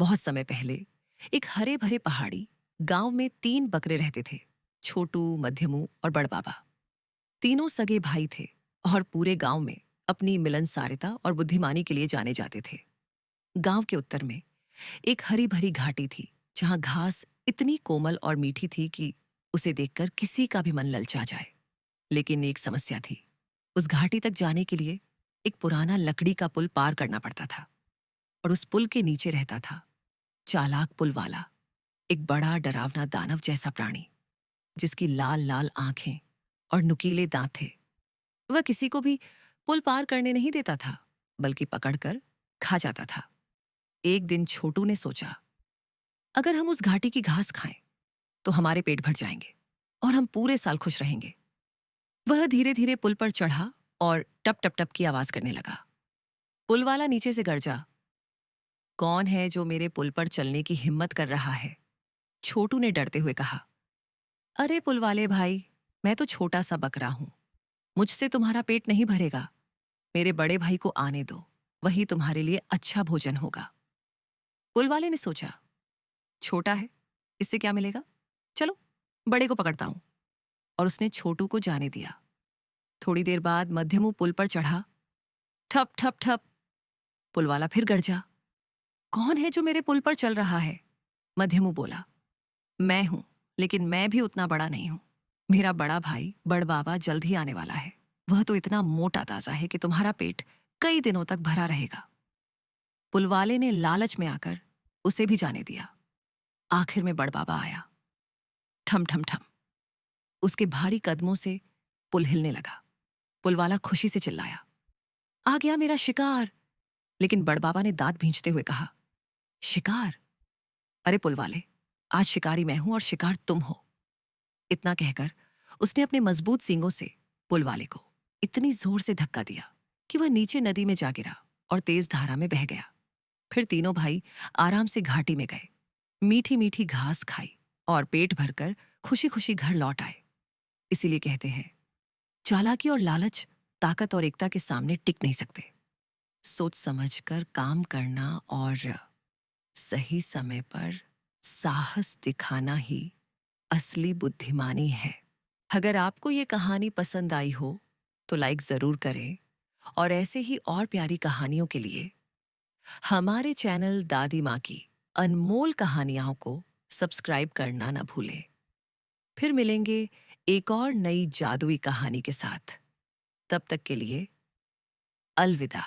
बहुत समय पहले एक हरे भरे पहाड़ी गांव में 3 बकरे रहते थे। छोटू, मध्यमू और बड़बाबा। तीनों सगे भाई थे और पूरे गांव में अपनी मिलनसारता और बुद्धिमानी के लिए जाने जाते थे। गांव के उत्तर में एक हरी भरी घाटी थी, जहां घास इतनी कोमल और मीठी थी कि उसे देखकर किसी का भी मन ललचा जाए। लेकिन एक समस्या थी। उस घाटी तक जाने के लिए एक पुराना लकड़ी का पुल पार करना पड़ता था, और उस पुल के नीचे रहता था चालाक पुल वाला, एक बड़ा डरावना दानव जैसा प्राणी, जिसकी लाल लाल आंखें और नुकीले दांत थे। वह किसी को भी पुल पार करने नहीं देता था, बल्कि पकड़कर खा जाता था। एक दिन छोटू ने सोचा, अगर हम उस घाटी की घास खाएं तो हमारे पेट भर जाएंगे और हम पूरे साल खुश रहेंगे। वह धीरे धीरे पुल पर चढ़ा और टप टप टप की आवाज करने लगा। पुल वाला नीचे से गरजा, कौन है जो मेरे पुल पर चलने की हिम्मत कर रहा है? छोटू ने डरते हुए कहा। अरे पुल वाले भाई, मैं तो छोटा सा बकरा हूं, मुझसे तुम्हारा पेट नहीं भरेगा। मेरे बड़े भाई को आने दो, वही तुम्हारे लिए अच्छा भोजन होगा। पुल वाले ने सोचा, छोटा है, इससे क्या मिलेगा? चलो, बड़े को पकड़ता हूं। और उसने छोटू को जाने दिया। थोड़ी देर बाद मध्यमू पुल पर चढ़ा। ठप ठप ठप। पुल वाला फिर गरजा, कौन है जो मेरे पुल पर चल रहा है? मध्यमू बोला, मैं हूं, लेकिन मैं भी उतना बड़ा नहीं हूं। मेरा बड़ा भाई बड़बाबा जल्द ही आने वाला है। वह तो इतना मोटा ताजा है कि तुम्हारा पेट कई दिनों तक भरा रहेगा। पुलवाले ने लालच में आकर उसे भी जाने दिया। आखिर में बड़बाबा आया। ठम ठम ठम, उसके भारी कदमों से पुल हिलने लगा। पुलवाला खुशी से चिल्लाया, आ गया मेरा शिकार। लेकिन बड़बाबा ने दांत भींचते हुए कहा, शिकार? अरे पुलवाले, आज शिकारी मैं हूं और शिकार तुम हो। इतना कहकर उसने अपने मजबूत सींगों से पुल वाले को इतनी जोर से धक्का दिया कि वह नीचे नदी में जा गिरा और तेज धारा में बह गया। फिर तीनों भाई आराम से घाटी में गए, मीठी मीठी घास खाई और पेट भरकर खुशी खुशी घर लौट आए। इसीलिए कहते हैं, चालाकी और लालच ताकत और एकता के सामने टिक नहीं सकते। सोच समझकर काम करना और सही समय पर साहस दिखाना ही असली बुद्धिमानी है। अगर आपको ये कहानी पसंद आई हो तो लाइक जरूर करें, और ऐसे ही और प्यारी कहानियों के लिए हमारे चैनल दादी माँ की अनमोल कहानियों को सब्सक्राइब करना न भूलें। फिर मिलेंगे एक और नई जादुई कहानी के साथ। तब तक के लिए अलविदा।